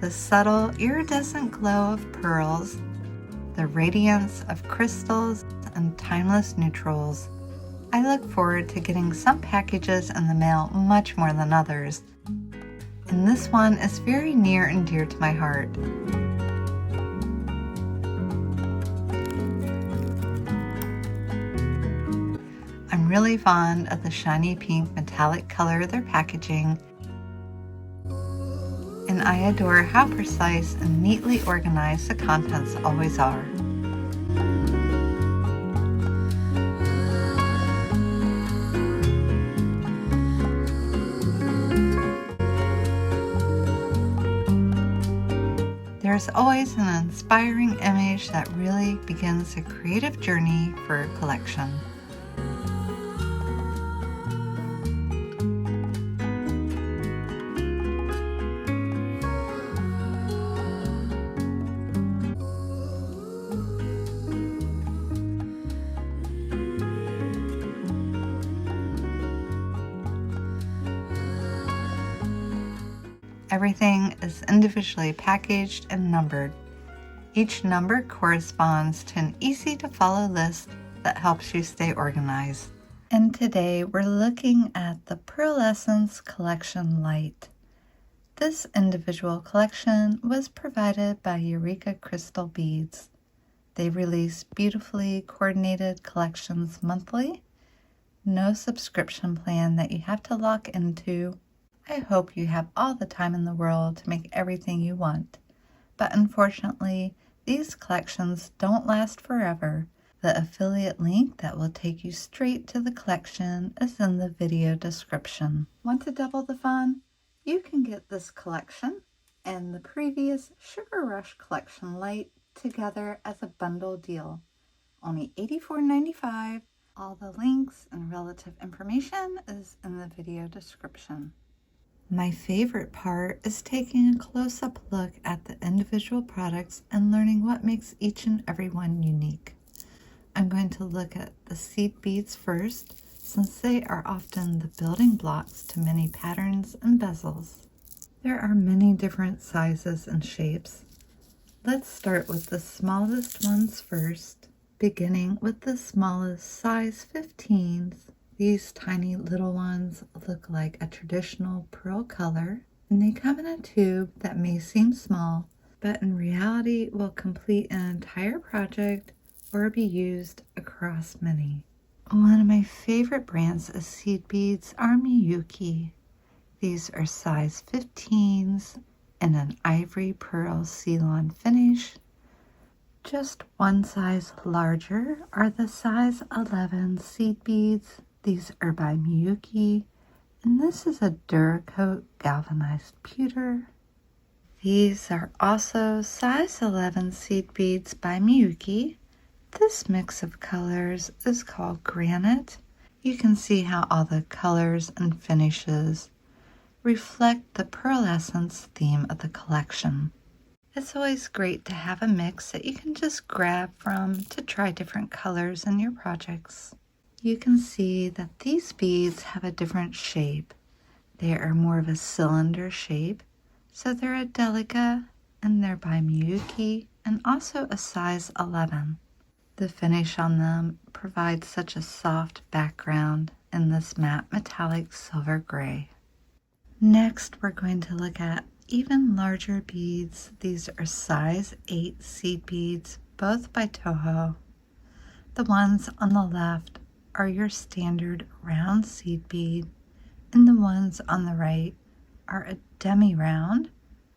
the subtle iridescent glow of pearls, the radiance of crystals, and timeless neutrals, I look forward to getting some packages in the mail much more than others, and this one is very near and dear to my heart. I'm really fond of the shiny pink metallic color they're packaging, and I adore how precise and neatly organized the contents always are. There's always an inspiring image that really begins a creative journey for a collection. Everything is individually packaged and numbered. Each number corresponds to an easy-to-follow list that helps you stay organized. And today we're looking at the Pearlessence Collection LITE. This individual collection was provided by Eureka Crystal Beads. They release beautifully coordinated collections monthly. No subscription plan that you have to lock into. I hope you have all the time in the world to make everything you want, but unfortunately, these collections don't last forever. The affiliate link that will take you straight to the collection is in the video description. Want to double the fun? You can get this collection and the previous Sugar Rush Collection LITE together as a bundle deal. Only $84.95. All the links and relative information is in the video description. My favorite part is taking a close-up look at the individual products and learning what makes each and every one unique. I'm going to look at the seed beads first, since they are often the building blocks to many patterns and bezels. There are many different sizes and shapes. Let's start with the smallest ones first, beginning with the smallest size 15s. These tiny little ones look like a traditional pearl color, and they come in a tube that may seem small, but in reality will complete an entire project or be used across many. One of my favorite brands of seed beads are Miyuki. These are size 15s in an ivory pearl Ceylon finish. Just one size larger are the size 11 seed beads. These are by Miyuki, and this is a Duracoat galvanized pewter. These are also size 11 seed beads by Miyuki. This mix of colors is called Granite. You can see how all the colors and finishes reflect the Pearlessence theme of the collection. It's always great to have a mix that you can just grab from to try different colors in your projects. You can see that these beads have a different shape. They are more of a cylinder shape, so they're a Delica, and they're by Miyuki, and also a size 11. The finish on them provides such a soft background in this matte metallic silver gray. Next, we're going to look at even larger beads. These are size 8 seed beads, both by Toho. The ones on the left are your standard round seed bead, and the ones on the right are a demi-round,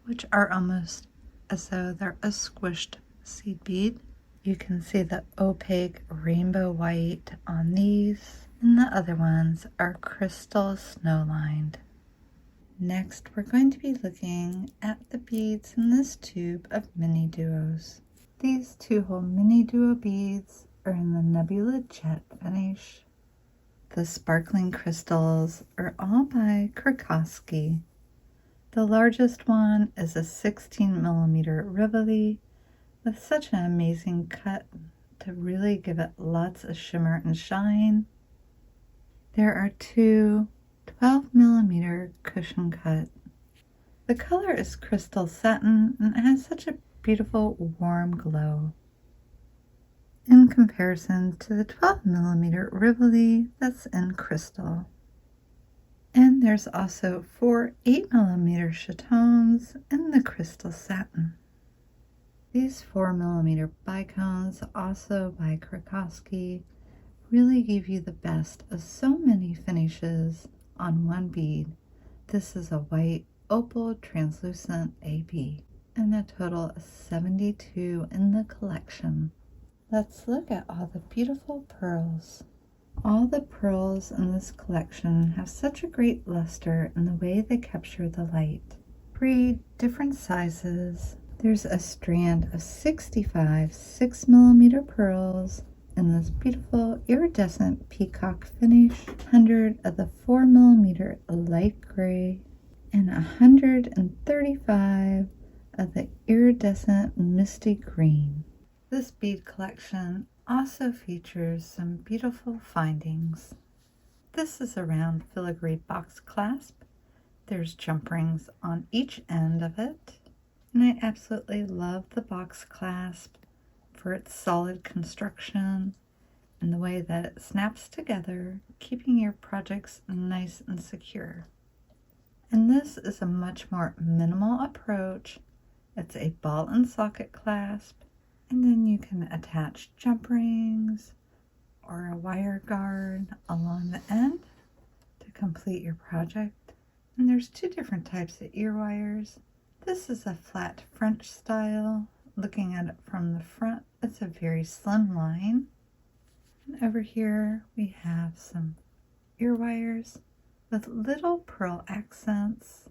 which are almost as though they're a squished seed bead. You can see the opaque rainbow white on these, and the other ones are crystal snow-lined. Next, we're going to be looking at the beads in this tube of mini duos. These 2-hole mini duo beads are in the Nebula Jet finish. The sparkling crystals are all by Krakowski. The largest one is a 16mm Rivoli with such an amazing cut to really give it lots of shimmer and shine. There are two 12mm cushion cut. The color is crystal satin and it has such a beautiful warm glow in comparison to the 12mm Rivoli that's in crystal. And there's also 4 8mm chatons in the crystal satin. These 4mm bicones, also by Krakowski, really give you the best of so many finishes on one bead. This is a white opal translucent AB, and a total of 72 in the collection. Let's look at all the beautiful pearls. All the pearls in this collection have such a great luster in the way they capture the light. 3 different sizes. There's a strand of 65 6mm pearls in this beautiful iridescent peacock finish, 100 of the 4mm light gray, and 135 of the iridescent misty green. This bead collection also features some beautiful findings. This is a round filigree box clasp. There's jump rings on each end of it, and I absolutely love the box clasp for its solid construction and the way that it snaps together, keeping your projects nice and secure. And this is a much more minimal approach. It's a ball and socket clasp, and then you can attach jump rings or a wire guard along the end to complete your project. And there's 2 different types of ear wires. This is a flat French style. Looking at it from the front, it's a very slim line. And over here we have some ear wires with little pearl accents.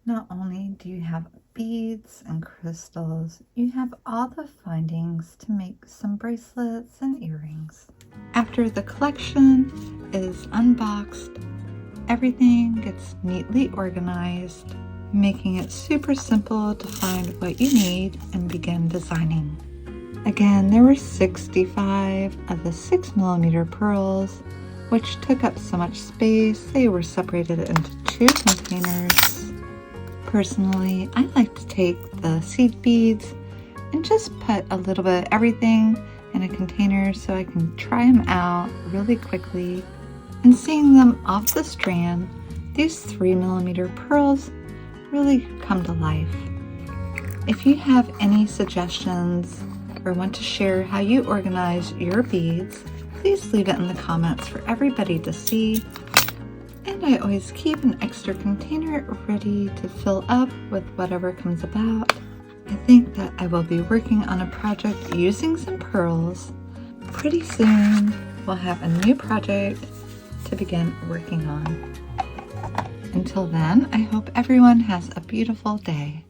Not only do you have beads and crystals, you have all the findings to make some bracelets and earrings. After the collection is unboxed, everything gets neatly organized, making it super simple to find what you need and begin designing. Again, there were 65 of the 6mm pearls, which took up so much space. They were separated into 2 containers. Personally, I like to take the seed beads and just put a little bit of everything in a container so I can try them out really quickly. And seeing them off the strand, these 3mm pearls really come to life. If you have any suggestions or want to share how you organize your beads, please leave it in the comments for everybody to see. And I always keep an extra container ready to fill up with whatever comes about. I think that I will be working on a project using some pearls. Pretty soon we'll have a new project to begin working on. Until then, I hope everyone has a beautiful day.